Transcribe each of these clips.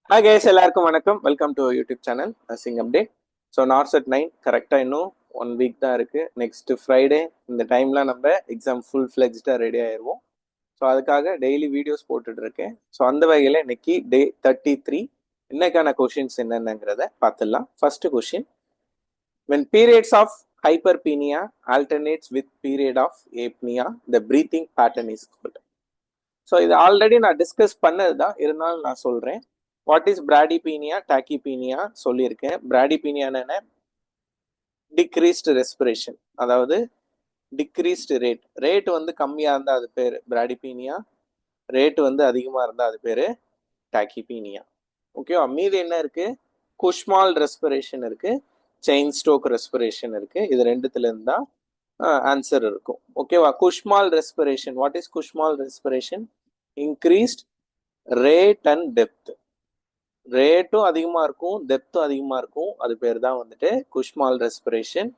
Hi guys, எல்லாருக்கும் வணக்கம். Welcome to YouTube channel nursing update. So NORCET 9 கரெக்டாக இன்னும் 1 வீக் தான் இருக்குது. நெக்ஸ்ட் ஃப்ரைடே இந்த டைம்லாம் நம்ம எக்ஸாம் ஃபுல் ஃப்ளெஜ்டாக ரெடி ஆயிடுவோம். ஸோ அதுக்காக டெய்லி வீடியோஸ் போட்டுட்டு இருக்கேன். ஸோ அந்த வகையில் இன்னைக்கு டே 33 இன்னைக்கான கொஷின்ஸ் என்னென்னங்கிறத பார்த்துடலாம். First question, when periods of hyperpenia alternates with period of apnea, the breathing pattern is called. So இது ஆல்ரெடி நான் டிஸ்கஸ் பண்ணது தான், இருந்தாலும் நான் சொல்கிறேன். வாட் இஸ் பிராடிபீனியா, டாக்கிபீனியா சொல்லியிருக்கேன். பிராடிபீனியான்னு டிக்ரீஸ்டு ரெஸ்பிரேஷன், அதாவது டிக்ரீஸ்டு ரேட் வந்து கம்மியாக இருந்தால் அது பேர் பிராடிபீனியா, ரேட் வந்து அதிகமாக இருந்தால் அது பேர் டாக்கிபீனியா. ஓகேவா? மீது என்ன இருக்குது? குஷ்மால் ரெஸ்பிரேஷன் இருக்குது, செயின் ஸ்டோக் ரெஸ்பிரேஷன் இருக்குது. இது ரெண்டுத்துலேருந்து தான் ஆன்சர் இருக்கும். ஓகேவா? Kussmaul respiration, what is Kussmaul respiration? Increased rate and depth. ரேட்டும் அதிகமாக இருக்கும், டெப்த்தும் அதிகமாக இருக்கும். அது பேர் தான் வந்துட்டு குஷ்மால் ரெஸ்பிரேஷன்.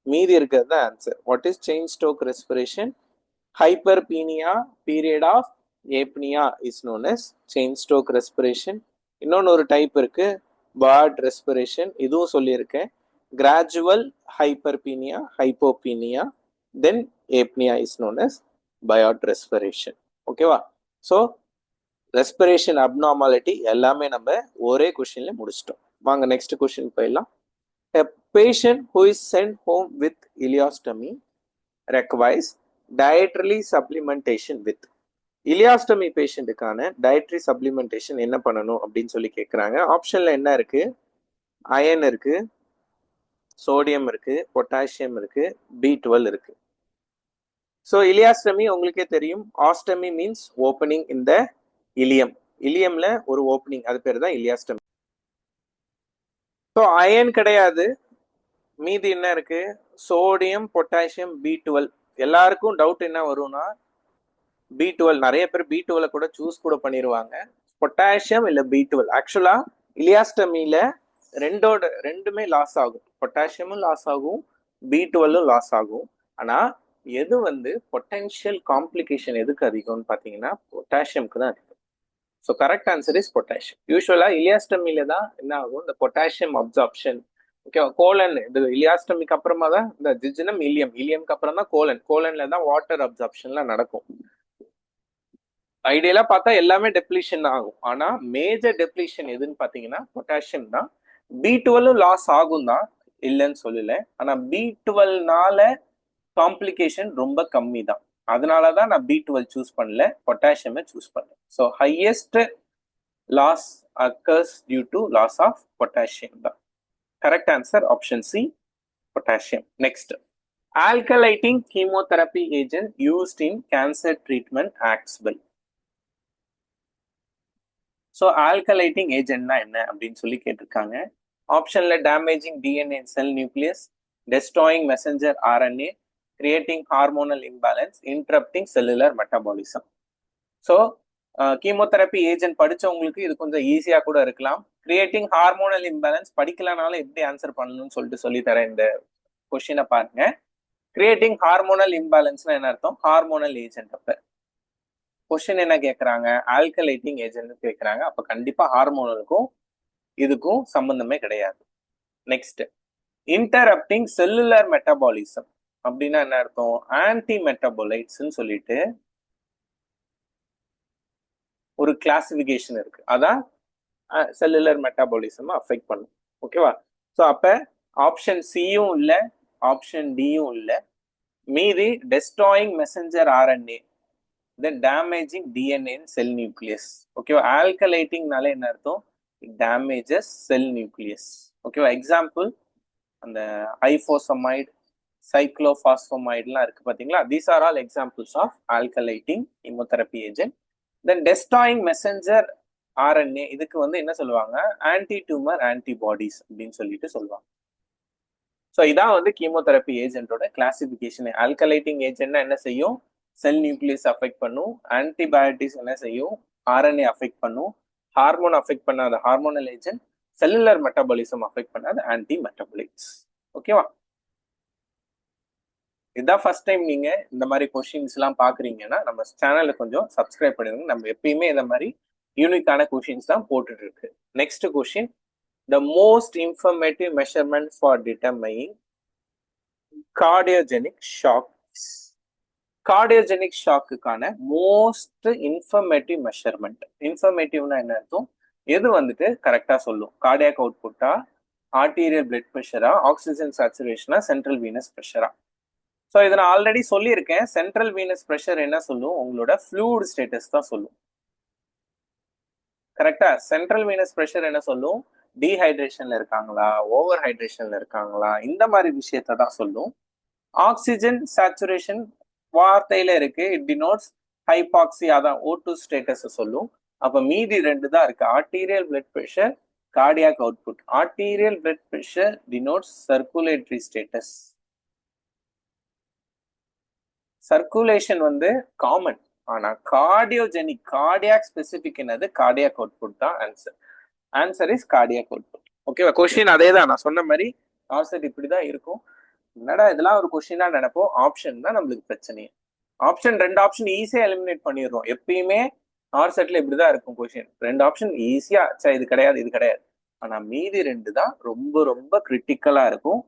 மீதி இருக்கிறது தான் answer. What is Cheyne Stokes respiration? Hyperpnoea period of apnoea is known as Cheyne Stokes respiration. இன்னொன்று ஒரு டைப் இருக்கு, பார்ட் ரெஸ்பிரேஷன், இதுவும் சொல்லியிருக்கேன். Gradual hyperpnoea, hypopnoea, then apnoea is known as Biot respiration. ஓகேவா? ஸோ ரெஸ்பிரேஷன் அப்நார்மாலிட்டி எல்லாமே நம்ம ஒரே கொஸ்டின்ல முடிச்சிட்டோம். வாங்க நெக்ஸ்ட் கொஸ்டின் போயிடலாம். A patient who is sent home with ileostomy requires dietary supplementation with. Ileostomy பேஷண்ட்டுக்கான டயட்ரி சப்ளிமெண்டேஷன் என்ன பண்ணணும் அப்படின்னு சொல்லி கேட்குறாங்க. ஆப்ஷன்ல என்ன இருக்கு? அயன் இருக்கு, சோடியம் இருக்கு, பொட்டாசியம் இருக்கு, B12 இருக்கு. ஸோ இலியாஸ்டமி உங்களுக்கே தெரியும். Ostomy means opening in the ileum. இலியம்ல ஒரு ஓப்பனிங், அது பேர் தான் இலியாஸ்டமி. ஸோ அயன் கிடையாது. மீதி என்ன இருக்கு? Sodium, potassium, B12. எல்லாருக்கும் டவுட் என்ன வரும்னா, B12 நிறைய பேர் B12 கூட சூஸ் கூட பண்ணிடுவாங்க. பொட்டாசியம் இல்லை B12. ஆக்சுவலா இலியாஸ்டமியில ரெண்டுமே லாஸ் ஆகும். பொட்டாசியமும் லாஸ் ஆகும், B12 லாஸ் ஆகும். ஆனா எது வந்து பொட்டன்ஷியல் காம்ப்ளிகேஷன் எதுக்கு அதிகம்னு பார்த்தீங்கன்னா பொட்டாசியம்க்கு தான் அதிகம். So correct answer is potassium. யூஸ்வலா இலியாஸ்டமியில தான் என்ன ஆகும்? இந்த பொட்டாசியம் அப்சார்ப்ஷன். ஓகே, கோலன் இது இலியாஸ்டமிக்கு அப்புறமா தான் இந்த ஜிஜினம், இலியம்க்கு அப்புறம் தான் கோலன். கோலன்ல தான் வாட்டர் அப்சார்ப்ஷன்லாம் நடக்கும். ஐடியலா பார்த்தா எல்லாமே டெப்ளீஷன் தான் ஆகும். ஆனா மேஜர் டெப்ளீஷன் எதுன்னு பாத்தீங்கன்னா பொட்டாசியம் தான். B12 லாஸ் ஆகும் தான், இல்லைன்னு சொல்லல. ஆனா B12னால காம்ப்ளிகேஷன் ரொம்ப கம்மி தான். அதனாலதான் நான் B12 சூஸ் பண்ணல, பொட்டாசியமை சூஸ் பண்ணேன். So highest loss occurs due to loss of potassium தான். Correct answer option C, potassium. Next, alkylating chemotherapy agent used in cancer treatment acts by. So alkylating ஏஜென்ட்னா என்ன அப்படின்னு சொல்லி கேட்டிருக்காங்க. ஆப்ஷன்ல damaging DNA cell nucleus, destroying messenger RNA, creating hormonal imbalance, interrupting cellular metabolism. So chemotherapy agent படிச்சவங்களுக்கு இது கொஞ்சம் ஈஸியா கூட இருக்கலாம். கிரியேட்டிங் ஹார்மோனல் இம்பேலன்ஸ் படிக்கலனாலும் எப்படி ஆன்சர் பண்ணணும்னு சொல்லிட்டு சொல்லி தரேன். இந்த கொஸ்டினை பாருங்க. கிரியேட்டிங் ஹார்மோனல் இம்பேலன்ஸ்னா என்ன அர்த்தம்? Hormonal agent. அப்ப கொஸ்டின் என்ன கேட்கறாங்க? ஆல்கலைட்டிங் ஏஜென்ட் கேட்கறாங்க. அப்ப கண்டிப்பா ஹார்மோனலுக்கும் இதுக்கும் சம்பந்தமே கிடையாது. நெக்ஸ்ட், இன்டரப்டிங் செல்லுலர் மெட்டபாலிசம் அப்படின்னா என்ன அர்த்தம்? ஆன்டி மெட்டபாலைட்ஸ் சொல்லிட்டு ஒரு கிளாசிபிகேஷன் இருக்கு. அதான் செல்லுலர் மெட்டபாலிசம் அஃபெக்ட் பண்ணும். ஓகேவா? ஸோ அப்ப ஆப்ஷன் சியும் இல்ல, ஆப்ஷன் டியும் இல்ல. மீதி destroying messenger RNA, then damaging DNA cell nucleus. ஓகேவா? ஆல்கலைட்டிங்னால என்ன அர்த்தம்? Damages cell nucleus. ஓகேவா? எக்ஸாம்பிள் அந்த ஐஃபோசமைடு, சைக்ளோபாஸ்பமைடுலாம் இருக்கு பாத்தீங்களா? These are all examples of alkylating chemotherapy agent. Then destroying messenger RNA, இதுக்கு வந்து என்ன சொல்லுவாங்க? ஆன்டி டியூமர் ஆன்டிபாடிஸ் அப்படின்னு சொல்லிட்டு சொல்லுவாங்க. ஸோ இதான் வந்து கீமோதெரப்பி ஏஜென்ட்டோட கிளாசிபிகேஷன். ஆல்கலைட்டிங் ஏஜென்ட்னா என்ன செய்யும்? செல் நியூக்ளியஸ் அஃபெக்ட் பண்ணும். ஆன்டிபயோட்டிக்ஸ் என்ன செய்யும்? ஆர்என்ஏ அஃபெக்ட் பண்ணும். ஹார்மோன் அஃபெக்ட் பண்ணாத hormonal agent, cellular metabolism affect பண்ணாத ஆன்டி மெட்டபாலிட்ஸ். ஓகேவா? இதான் ஃபர்ஸ்ட் டைம் நீங்க இந்த மாதிரி கொஸ்டின்ஸ் எல்லாம் பாக்குறீங்கன்னா நம்ம சேனலை கொஞ்சம் சப்ஸ்கிரைப் பண்ணிடுங்க. நம்ம எப்பயுமே இந்த மாதிரி யூனிக்கான கொஷின்ஸ் தான் போட்டுட்டு இருக்கு. Next question, the most informative measurement for determining cardiogenic shock. Cardiogenic ஷாக்குக்கான மோஸ்ட் இன்ஃபர்மேட்டிவ் மெஷர்மெண்ட். இன்ஃபர்மேட்டிவ்னா என்ன அர்த்தம்? எது வந்துட்டு கரெக்டா சொல்லும்? கார்டியாக் அவுட்புட்டா, ஆர்டீரியல் பிளட் ப்ரெஷரா, ஆக்சிஜன் சேச்சுரேஷனா, சென்ட்ரல் வீனஸ் ப்ரெஷரா? ஸோ இதை நான் ஆல்ரெடி சொல்லியிருக்கேன். சென்ட்ரல் வீனஸ் ப்ரெஷர் என்ன சொல்லும்? உங்களோட ஃப்ளூயிட் ஸ்டேட்டஸ் தான் சொல்லும். கரெக்டா? சென்ட்ரல் வீனஸ் ப்ரெஷர் என்ன சொல்லும்? டீஹைட்ரேஷன்ல இருக்காங்களா, ஓவர் ஹைட்ரேஷன்ல இருக்காங்களா, இந்த மாதிரி விஷயத்த தான் சொல்லும். ஆக்சிஜன் சேச்சுரேஷன் வார்த்தையில இருக்கு, இட் டினோட்ஸ் ஹைபாக்சி, அதான் O2 ஸ்டேட்டஸ் சொல்லும். அப்ப மீதி ரெண்டு தான் இருக்கு, arterial blood pressure, cardiac output. Arterial blood pressure denotes circulatory status. Circulation வந்து காமன், ஆனா கார்டியோஜெனிக், கார்டியாக் ஸ்பெசிபிக் என்னது? கார்டியாக் அவுட்புட் தான் answer. Answer is cardiac output. ஓகேவா? கொஸ்டின் அதே தான், நான் சொன்ன மாதிரி ஆன்சர் இப்படிதான் இருக்கும். என்னடா இதெல்லாம் ஒரு கொஸ்டினா நினைப்போம். ஆப்ஷன் தான் நம்மளுக்கு பிரச்சனையே. ஆப்ஷன், ரெண்டு ஆப்ஷன் ஈஸியா எலிமினேட் பண்ணிடுறோம். எப்பயுமே ஆர் செட்ல இப்படிதான் இருக்கும் கொஸ்டின். ரெண்டு ஆப்ஷன் ஈஸியா, இது கிடையாது இது கிடையாது, ஆனா மீதி ரெண்டு தான் ரொம்ப ரொம்ப கிரிட்டிக்கலா இருக்கும்.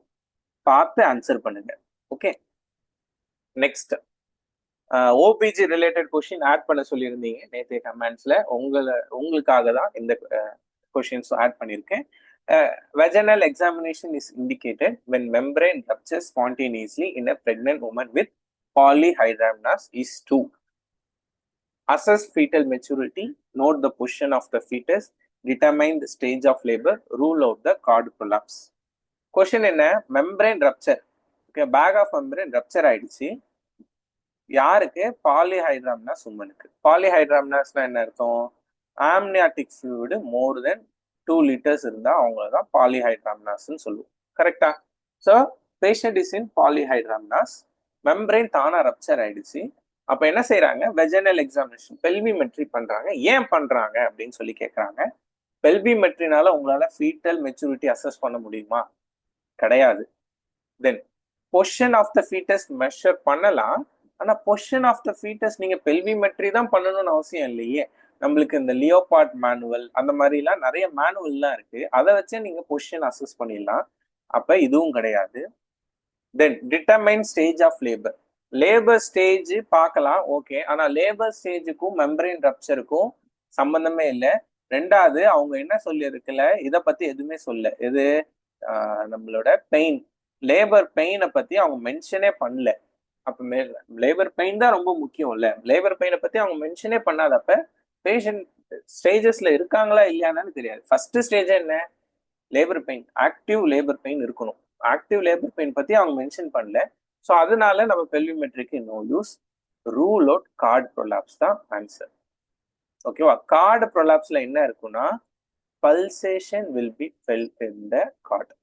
பார்த்து ஆன்சர் பண்ணுங்க. Okay, next OBG related question add பண்ண சொல்லியிருந்தீங்க நேற்றைய கமெண்ட்ஸ்ல. உங்களுக்காக தான் இந்த கொஸ்டின்ஸும் ஆட் பண்ணியிருக்கேன். vaginal examination is indicated when membrane ruptures spontaneously in a pregnant woman with polyhydramnios is to assess fetal maturity, note the position of the fetus, determine the stage of labor, rule out the cord prolapse. Question என்ன? Membrane rupture, okay, bag of membrane rupture ஆயிடுச்சு. யாருக்கு? Polyhydramnios உமனுக்கு. பாலிஹைட்ராம்னாஸ்னா என்ன அர்த்தம்? Amniotic fluid more then 2 liters இருந்தா அவங்களதான் பாலிஹைட்ராம்னாஸ்ன்னு சொல்லுவோம். கரெக்டா? So patient is in polyhydramnios, membrane தானா ரப்சர் ஆயிடுச்சு. அப்ப என்ன செய்யறாங்க? வெஜினல் எக்ஸாமினேஷன், பெல்விமெட்ரி பண்றாங்க. ஏன் பண்றாங்க அப்படின்னு சொல்லி கேட்கறாங்க. பெல்விமெட்ரினால உங்களால ஃபீட்டல் மெச்சூரிட்டி அசஸ் பண்ண முடியுமா? கிடையாது. Then position of the foetus measure பண்ணலாம், ஆனா பொசிஷன் ஆஃப் த ஃபீட்டஸ் நீங்க பெல்விமெட்ரி தான் பண்ணணும்னு அவசியம் இல்லையே. நம்மளுக்கு இந்த லியோபார்ட் மேனுவல் அந்த மாதிரிலாம் நிறைய மேனுவல்லாம் இருக்கு, அதை வச்சே நீங்க பொசிஷன் அசஸ் பண்ணிடலாம். அப்ப இதுவும் கிடையாது. Then determine stage of labour. Labour stage பார்க்கலாம், ஓகே, ஆனா லேபர் ஸ்டேஜுக்கும் மெம்பரேன் ரப்சருக்கும் சம்பந்தமே இல்லை. ரெண்டாவது, அவங்க என்ன சொல்லி இருக்குல்ல, இதை பத்தி எதுவுமே சொல்ல. எது? நம்மளோட பெயின், லேபர் பெயினை பத்தி அவங்க மென்ஷனே பண்ணல. அப்ப லேபர் பெயின் தான் ரொம்ப முக்கியம் இல்ல, லேபர் பெயினை பத்தி அவங்க மென்ஷனே பண்ணாதப்ப பேஷண்ட் ஸ்டேஜஸ்ல இருக்காங்களா இல்லையானு தெரியாது. ஃபர்ஸ்ட் ஸ்டேஜ் என்ன? Labour pain, active labour pain இருக்கணும். ஆக்டிவ் லேபர் பெயின் பத்தி அவங்க மென்ஷன் பண்ணல. ஸோ அதனால நம்ம பெல்விமெட்ரிக்கு no use. Rule out cord prolapse தான் ஆன்சர். ஓகேவா? கார்டு ப்ரொலாப்ஸ்ல என்ன இருக்குன்னா, pulsation will be felt in the cord.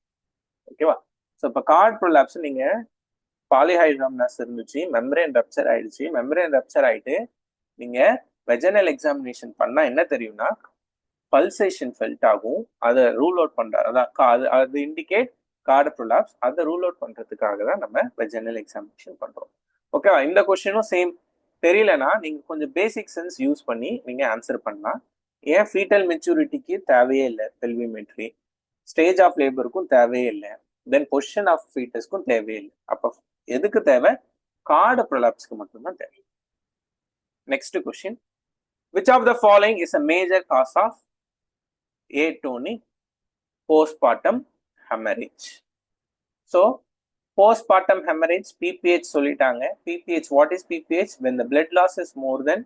ஓகேவா? ஸோ இப்போ கார்டு ப்ரொலாப்ஸ் நீங்க பாலிஹைட்ராம்னாஸ் இருந்துச்சு, மெம்பரேன் ரப்சர் ஆயிடுச்சு, மெம்பரேன் ரப்சர் ஆயிட்டு நீங்க வெஜினல் எக்ஸாமினேஷன் பண்ணா என்ன தெரியும்னா, பல்சேஷன் ஃபெல்ட் ஆகும். அதை ரூல் அவுட் பண்றாரு, அதான் அது இண்டிகேட் கார்டு ப்ரொலாப்ஸ். அதை ரூல் அவுட் பண்றதுக்காக தான் நம்ம வெஜினல் எக்ஸாமினேஷன் பண்றோம். ஓகேவா? இந்த கொஸ்டினும் சேம். தெரியலனா நீங்க கொஞ்சம் பேசிக் சென்ஸ் யூஸ் பண்ணி நீங்க ஆன்சர் பண்ணலாம். ஏன் ஃபீட்டல் மெச்சூரிட்டிக்கு தேவையே இல்லை பெல்விமெட்ரி, ஸ்டேஜ் ஆஃப் லேபருக்கும் தேவையே இல்லை, தென் பொசிஷன் ஆஃப் ஃபீட்டஸ்க்கும் தேவையே இல்லை. அப்போ எதுக்கு தேவை? கார்டு ப்ரொலாப்ஸ்க்கு மட்டும்தான் தேவை. Next question, which of the following is a major cause of atonic postpartum hemorrhage? So postpartum hemorrhage, PPH சொல்லிட்டாங்க. PPH, what is PPH? When the blood loss is more than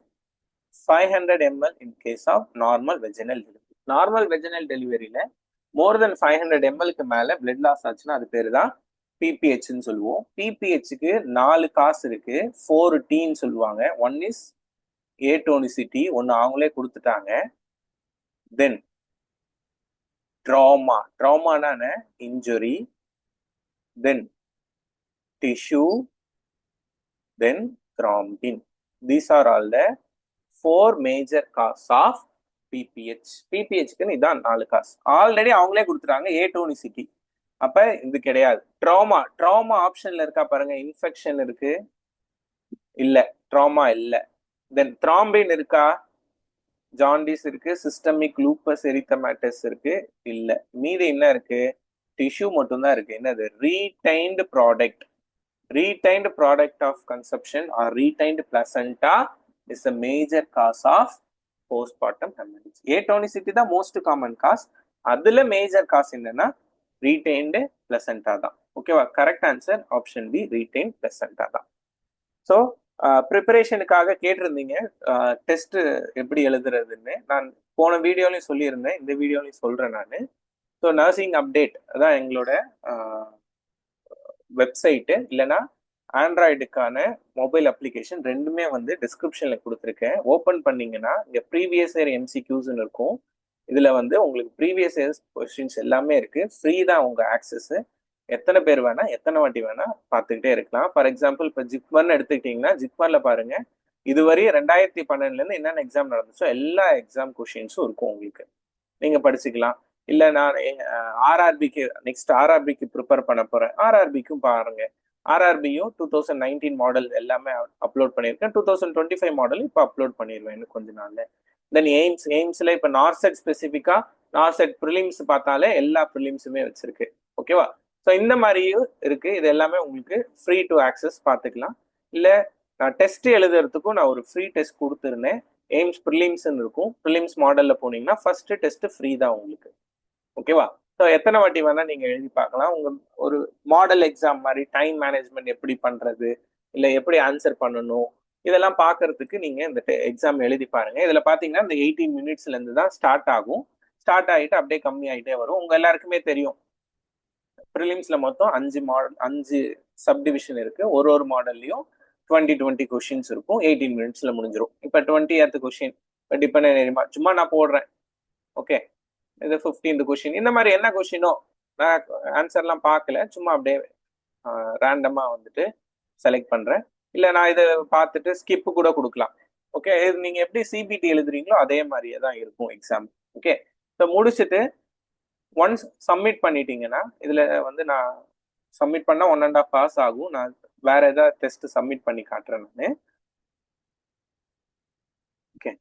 500 ml in case of normal vaginal delivery. Normal vaginal டெலிவரியில more then 500 ml மேல blood loss ஆச்சுன்னா அது பேரு தான் பிபிஹெச்னு சொல்லுவோம். பிபிஹெச்சுக்கு 4 காசு இருக்கு, 4Tன்னு சொல்லுவாங்க. ஒன் இஸ் ஏட்டோனிசிட்டி, ஒன்னு அவங்களே கொடுத்துட்டாங்க. தென் ட்ராமா, ட்ராமானான injury, then tissue, then thrombin. These are all the 4 major cause of PPH. PPHக்கு இதான் 4 காசு ஆல்ரெடி அவங்களே கொடுத்துட்டாங்க. ஏட்டோனிசிட்டி அப்ப இது கிடையாது. ட்ராமா, ட்ராமா ஆப்ஷன்ல இருக்கா பாருங்க. இன்ஃபெக்ஷன் இருக்கு, இல்ல. ட்ராமா இல்ல. தென் த்ராம்பின் இருக்கா? ஜாண்டிஸ் இருக்கு, சிஸ்டமிக் லூப்பஸ் எரித்தமேட்டஸ் இருக்கு, இல்ல. மீதி என்ன இருக்கு? டிஷ்யூ மட்டும்தான் இருக்கு. என்னது? Retained product. Retained product of conception or retained placenta is a major cause of postpartum hemorrhage. Atonicity தான் most common cause. அதுல மேஜர் காஸ் என்னன்னா retained placenta தான். ஓகேவா? Correct answer option B, retained placenta தான். So ப்ரிப்பரேஷனுக்காக கேட்டிருந்தீங்க test எப்படி எழுதுறதுன்னு. நான் போன வீடியோலையும் சொல்லியிருந்தேன், இந்த வீடியோலையும் சொல்றேன் நான். ஸோ நர்சிங் அப்டேட் அதான் எங்களோட வெப்சைட்டு, இல்லைன்னா ஆண்ட்ராய்டுக்கான மொபைல் அப்ளிகேஷன் ரெண்டுமே வந்து டிஸ்கிரிப்ஷன்ல கொடுத்துருக்கேன். ஓப்பன் பண்ணீங்கன்னா இங்கே ப்ரீவியஸ் இயர் எம்சிக்யூஸ்ன்னு இருக்கும். இதுல வந்து உங்களுக்கு ப்ரீவியஸ் இயர்ஸ் கொஸ்டின்ஸ் எல்லாமே இருக்கு. ஃப்ரீ தான் உங்க ஆக்சஸ். எத்தனை பேர் வேணா எத்தனை வாட்டி வேணா பார்த்துக்கிட்டே இருக்கலாம். ஃபார் எக்ஸாம்பிள் இப்போ ஜிப்மர்னு எடுத்துக்கிட்டீங்கன்னா ஜிப்மர்ல பாருங்க, இதுவரை 2012 என்னென்ன எக்ஸாம் நடந்துச்சோ எல்லா எக்ஸாம் கொஸ்டின்ஸும் இருக்கும் உங்களுக்கு. நீங்க படிச்சுக்கலாம். இல்ல நான் ஆர்ஆர்பிக்கு நெக்ஸ்ட் ஆர்ஆர்பிக்கு ப்ரிப்பேர் பண்ண போறேன், ஆர்ஆர்பிக்கும் பாருங்க. ஆர்ஆர்பியும் 2019 மாடல் எல்லாமே அப்லோட் பண்ணியிருக்கேன். 2025 மாடல் இப்போ அப்லோட் பண்ணிடுவேன் இன்னும் கொஞ்ச நாள்ல. தென் எய்ம்ஸ்ல இப்போ நார்செட் ஸ்பெசிஃபிக்கா நார்செட் ப்ரிலிம்ஸ் பார்த்தாலே எல்லா ப்ரிலிம்ஸுமே வச்சிருக்கு. ஓகேவா? ஸோ இந்த மாதிரியும் இருக்கு. இது எல்லாமே உங்களுக்கு ஃப்ரீ டு ஆக்சஸ் பார்த்துக்கலாம். இல்லை நான் டெஸ்ட் எழுதுறதுக்கும் நான் ஒரு ஃப்ரீ டெஸ்ட் கொடுத்துருந்தேன். எய்ம்ஸ் ப்ரிலிம்ஸ்ன்னு இருக்கும். ப்ரிலிம்ஸ் மாடல்ல போனீங்கன்னா ஃபர்ஸ்ட் டெஸ்ட் ஃப்ரீ தான் உங்களுக்கு. ஓகேவா? ஸோ எத்தனை வாட்டி வேணா நீங்க எழுதி பார்க்கலாம். உங்க ஒரு மாடல் எக்ஸாம் மாதிரி டைம் மேனேஜ்மெண்ட் எப்படி பண்றது, இல்லை எப்படி ஆன்சர் பண்ணணும், இதெல்லாம் பார்க்கறதுக்கு நீங்க இந்த எக்ஸாம் எழுதி பாருங்க. இதுல பாத்தீங்கன்னா இந்த 18 மினிட்ஸ்ல இருந்து தான் ஸ்டார்ட் ஆகும். ஸ்டார்ட் ஆகிட்டு அப்படியே கம்மி ஆகிட்டே வரும். உங்க எல்லாருக்குமே தெரியும் ப்ரிலிம்ஸ்ல மொத்தம் 5 சப்டிவிஷன் இருக்கு. ஒரு மாடல்லையும் 20 கொஸ்டின்ஸ் இருக்கும். 18 மினிட்ஸ்ல முடிஞ்சிடும். இப்போ 20th கொஸ்டின் டிபெண்ட் சும்மா நான் போடுறேன். ஓகே, இது 15th கொஸ்டின். இந்த மாதிரி என்ன கொஸ்டினோ நான் ஆன்சர்லாம் பார்க்கல, சும்மா அப்படியே ரேண்டமா வந்துட்டு செலக்ட் பண்றேன். இல்லை நான் இதை பார்த்துட்டு ஸ்கிப்பு கூட கொடுக்கலாம். ஓகே, இது நீங்க எப்படி சிபிடி எழுதுறீங்களோ அதே மாதிரியே தான் இருக்கும் எக்ஸாம். ஓகே, ஸோ முடிச்சுட்டு ஒன்ஸ் சப்மிட் பண்ணிட்டீங்கன்னா இதுல வந்து நான் சப்மிட் பண்ணா 1.5 hours ஆகும். நான் வேற ஏதாவது டெஸ்ட் சப்மிட் பண்ணி காட்டுறேன் நான். ஓகே,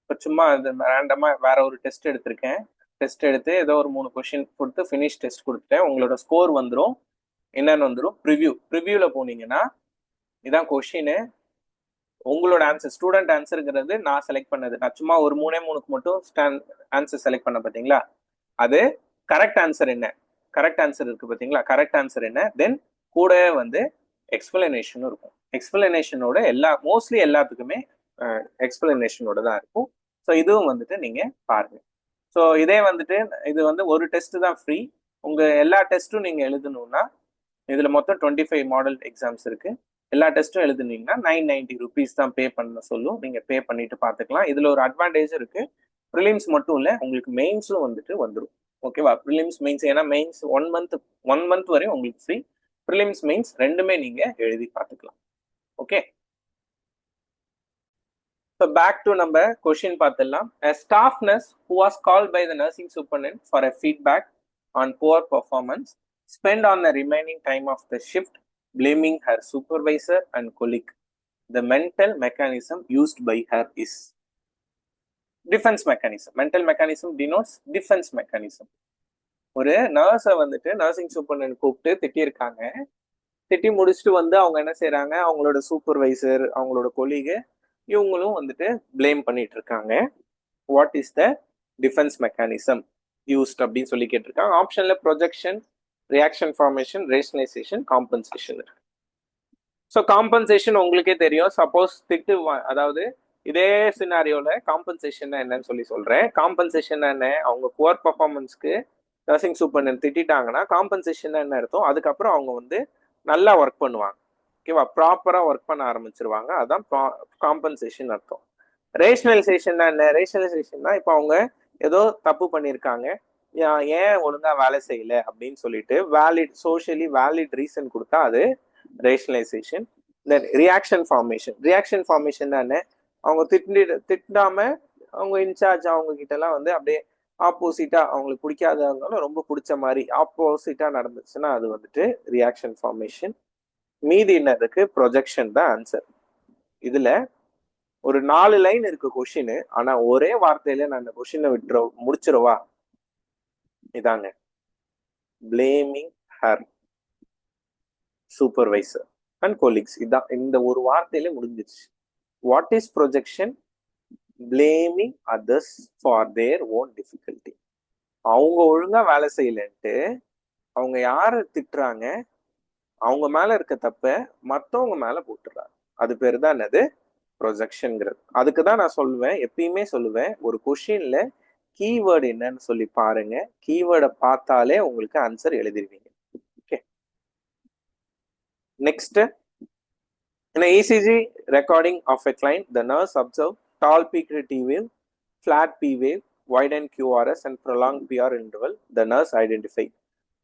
இப்போ சும்மா ரேண்டமா வேற ஒரு டெஸ்ட் எடுத்திருக்கேன். டெஸ்ட் எடுத்து ஏதோ ஒரு 3 கொஸ்டின் கொடுத்து ஃபினிஷ் டெஸ்ட் கொடுத்துட்டேன். உங்களோட ஸ்கோர் வந்துடும். என்னன்னு வந்துடும்? ப்ரிவியூல போனீங்கன்னா இதான் கொஸ்டின். உங்களோட ஆன்சர் ஸ்டூடெண்ட் ஆன்சருங்கிறது நான் செலக்ட் பண்ணது. நான் சும்மா ஒரு 3 மட்டும் ஆன்சர் செலக்ட் பண்ண பார்த்தீங்களா, அது கரெக்ட் ஆன்சர் என்ன, கரெக்ட் ஆன்சர் இருக்கு பார்த்தீங்களா, கரெக்ட் ஆன்சர் என்ன, தென் கூட வந்து எக்ஸ்பிளனேஷனும் இருக்கும். எக்ஸ்பிளனேஷனோட மோஸ்ட்லி எல்லாத்துக்குமே எக்ஸ்பிளனேஷனோட தான் இருக்கும். ஸோ இதுவும் வந்துட்டு நீங்க பாருங்க. ஸோ இதே வந்துட்டு இது வந்து ஒரு டெஸ்ட் தான் ஃப்ரீ. உங்க எல்லா டெஸ்ட்டும் நீங்க எழுதணும்னா இதுல மொத்தம் 25 மாடல் எக்ஸாம்ஸ் இருக்கு. எல்லா டெஸ்ட்டும் எழுதுனீங்கன்னா 990 rupees தான் பே பண்ண சொல்லும். நீங்க பே பண்ணிட்டு பார்த்துக்கலாம். இதுல ஒரு அட்வான்டேஜ் இருக்கு. ப்ரிலிம்ஸ் மட்டும் இல்லை, உங்களுக்கு மெயின்ஸும் வந்துட்டு வந்துடும். ஓகேவா? ப்ரிலிம்ஸ் மெயின்ஸ், ஏன்னா மெயின்ஸ் 1 month வரை உங்களுக்கு ஃப்ரீ. ப்ரிலிம்ஸ் மெயின்ஸ் ரெண்டுமே நீங்க எழுதி பார்த்துக்கலாம். ஓகே, ஸோ பேக் டு நம்ம கொஸ்டின் பார்த்துடலாம். A staff nurse who was called by the nursing superintendent for a feedback on poor performance spent on the remaining time of the shift blaming her supervisor and colleague. The mental mechanism used by her is defense mechanism. Mental mechanism denotes defense mechanism. ஒரு நர்ஸை வந்துட்டு nursing superintendent கூப்பிட்டு திட்டியிருக்காங்க. திட்டி முடிச்சுட்டு வந்து அவங்க என்ன செய்யறாங்க, அவங்களோட சூப்பர்வைசர், அவங்களோட கொலீகு, இவங்களும் வந்துட்டு பிளேம் பண்ணிட்டு இருக்காங்க. What is the defence mechanism used அப்படின்னு சொல்லி கேட்டிருக்காங்க. ஆப்ஷன்ல projection, reaction formation, rationalisation, compensation இருக்கு. ஸோ காம்பன்சேஷன் உங்களுக்கே தெரியும். சப்போஸ் அதாவது இதே சினாரியோல காம்பன்சேஷன் என்னன்னு சொல்லி சொல்றேன். காம்பன்சேஷன் என்ன, அவங்க புவர் பர்ஃபார்மன்ஸ்க்கு நர்சிங் சூப்பர்டென்ட் திட்டாங்கன்னா காம்பன்சேஷன் என்ன அர்த்தம், அதுக்கப்புறம் அவங்க வந்து நல்லா ஒர்க் பண்ணுவாங்க. ஓகேவா? ப்ராப்பரா ஒர்க் பண்ண ஆரம்பிச்சிருவாங்க. அதான் காம்பன்சேஷன் அர்த்தம். ரேஷனலைசேஷன் என்ன, ரேஷனலைசேஷன்னா இப்போ அவங்க ஏதோ தப்பு பண்ணியிருக்காங்க, ஏன் ஒழுங்கா வேலை செய்யல அப்படின்னு சொல்லிட்டு சோஷியலி வேலிட் ரீசன் கொடுத்தா அது ரேஷனலைசேஷன். தென் ரியாக்ஷன் ஃபார்மேஷன் என்ன, அவங்க திட்டாம அவங்க இன்சார்ஜ் அவங்க கிட்ட எல்லாம் வந்து அப்படியே ஆப்போசிட்டா அவங்களுக்கு பிடிக்காதவங்களும் ரொம்ப பிடிச்ச மாதிரி ஆப்போசிட்டா நடந்துச்சுன்னா அது வந்துட்டு ரியாக்ஷன் ஃபார்மேஷன். மீதி என்னதுக்கு ப்ரொஜெக்ஷன் தான் ஆன்சர். இதுல ஒரு 4 லைன் இருக்கு கொஷின். ஆனா ஒரே வார்த்தையில நான் இந்த கொஷினை முடிச்சிருவா. இதாங்க, blaming her supervisor and colleagues. இதான், இந்த ஒரு வார்த்தையில முடிஞ்சிருச்சு. What is projection? Blaming others for their own difficulty. அவங்க ஒழுங்கா வேலை செய்யலன்ட்டு அவங்க யார திட்டுறாங்க, அவங்க மேல இருக்க தப்ப மத்தவங்க மேல போட்டுறாங்க. அது பேரு தான் என்னது? ப்ரொஜெக்ஷன்ங்கிறது. அதுக்கு தான் நான் சொல்லுவேன், எப்பயுமே சொல்லுவேன், ஒரு கொஷின்ல கீவேர்டு என்னன்னு சொல்லி பாருங்க. கீவேர்டை பார்த்தாலே உங்களுக்கு ஆன்சர் எழுதிருவீங்க. Okay, next. In a ECG recording of a client, the nurse observed tall peaked T wave, flat P wave, widened QRS and prolonged PR interval. The nurse identified.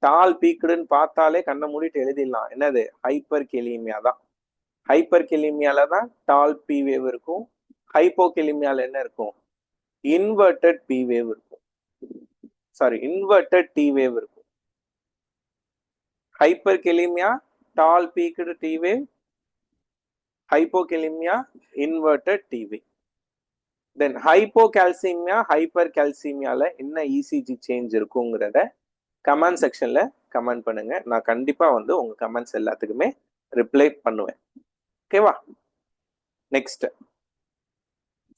டால் பீக்குடுன்னு பார்த்தாலே கண்ணை மூடிட்டு எழுதிடலாம். என்னது? ஹைப்பர் கெலிமியா தான். ஹைப்பர் கெலிமியால தான் tall P wave இருக்கும். Hypo கெலிமியால என்ன இருக்கும்? இன்வெர்டட் பி வேவ் இருக்கும். சாரி, இன்வெர்டட் டி வேவ் இருக்கும். Hyperkalaemia tall peaked T wave, hypokalaemia inverted T wave. Then hypocalcaemia hyper கால்சிமியால என்ன இசிஜி சேஞ்ச் இருக்குங்கிறத கமெண்ட் செக்ஷன்ல கமெண்ட் பண்ணுங்க. நான் கண்டிப்பா வந்து உங்க கமெண்ட்ஸ் எல்லாத்துக்குமே ரிப்ளை பண்ணுவேன். ஓகேவா? Next,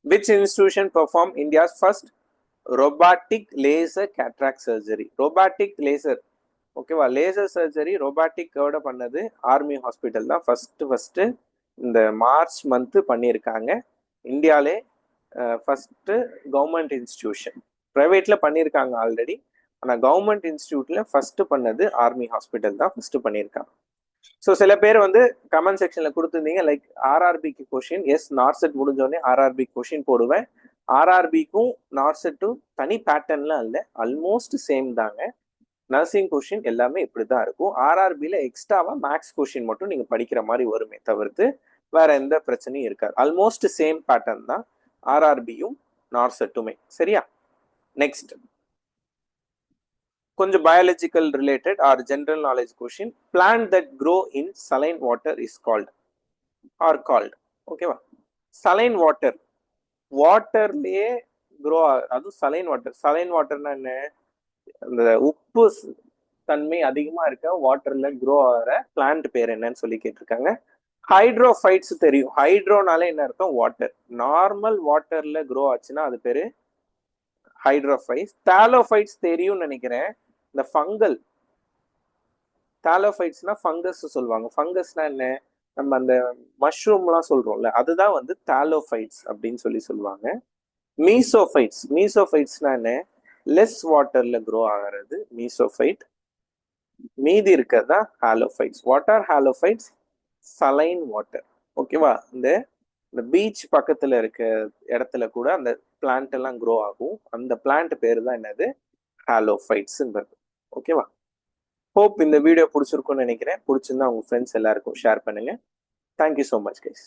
which institution perform India's first robotic laser cataract surgery? Robotic laser, ஓகேவா, லேசர் சர்ஜரி ரோபாட்டிக்கோட பண்ணது ஆர்மி ஹாஸ்பிட்டல் தான் ஃபர்ஸ்ட் இந்த மார்ச் மந்த் பண்ணியிருக்காங்க. இந்தியாவிலே ஃபர்ஸ்ட் கவர்மெண்ட் இன்ஸ்டிடியூஷன். பிரைவேட்ல பண்ணியிருக்காங்க ஆல்ரெடி, ஆனால் கவர்மெண்ட் இன்ஸ்டிடியூட்ல ஃபர்ஸ்ட் பண்ணது ஆர்மி ஹாஸ்பிட்டல் தான் ஃபர்ஸ்ட் பண்ணியிருக்காங்க. ஸோ சில பேர் வந்து கமெண்ட் செக்ஷன்ல கொடுத்துருந்தீங்க, லைக் ஆர்ஆர்பிக்கு கொஷின். எஸ், நார்செட் முடிஞ்சோடனே ஆர்ஆர்பி கொஷின் போடுவேன். ஆர்ஆர்பிக்கும் நார்செட்டும் தனி பேட்டர்ன்லாம் இல்லை, ஆல்மோஸ்ட் சேம் தாங்க. நர்சிங் கொஷின் எல்லாமே இப்படிதான் இருக்கும். ஆர்ஆர்பியில எக்ஸ்ட்ராவா மேக்ஸ் கொஷின் மட்டும் நீங்க படிக்கிற மாதிரி வருமே தவிர்த்து வேற எந்த பிரச்சனையும் இருக்காது. ஆல்மோஸ்ட் சேம் பேட்டர்ன் தான் ஆர்ஆர்பியும் நார்செட்டுமே. சரியா? நெக்ஸ்ட், கொஞ்சம் biological related or general knowledge question. Plant that grow in saline water is called or called. ஓகேவா? சலைன் வாட்டர், வாட்டர்லயே க்ரோ, அதுவும் சலைன் வாட்டர். சலைன் வாட்டர்னா என்ன? அந்த உப்பு தன்மை அதிகமா இருக்க வாட்டர்ல க்ரோ ஆகிற பிளான்ட் பேர் என்னன்னு சொல்லி கேட்டிருக்காங்க. ஹைட்ரோஃபைட்ஸ் தெரியும். ஹைட்ரோனால என்ன அர்த்தம்? வாட்டர். நார்மல் வாட்டர்ல க்ரோ ஆச்சுன்னா அது பேரு ஹைட்ரோஃபைட்ஸ். தாலோஃபைட்ஸ் தெரியும்னு நினைக்கிறேன். இந்த ஃபங்கல் தாலோஃபைட்ஸ்னா ஃபங்கஸ் சொல்லுவாங்க. ஃபங்கஸ்னா என்ன? நம்ம அந்த மஷ்ரூம்லாம் சொல்றோம்ல, அதுதான் வந்து தாலோஃபைட்ஸ் அப்படின்னு சொல்லி சொல்லுவாங்க. மீசோஃபைட்ஸ், மீசோஃபைட்ஸ்னா என்ன? லெஸ் வாட்டர்ல க்ரோ ஆகிறது மீசோஃபைட். மீதி இருக்கிறது தான் halophytes. What are halophytes? Saline water. ஓகேவா? இந்த பீச் பக்கத்துல இருக்க இடத்துல கூட அந்த பிளான்ட் எல்லாம் க்ரோ ஆகும். அந்த பிளான்ட் பேரு தான் என்னது? ஹாலோஃபைட்ஸ். ஓகேவா? ஹோப் இந்த வீடியோ பிடிச்சிருக்கும்னு நினைக்கிறேன். பிடிச்சிருந்தா உங்க ஃப்ரெண்ட்ஸ் எல்லாருக்கும் ஷேர் பண்ணுங்க. Thank you so much guys.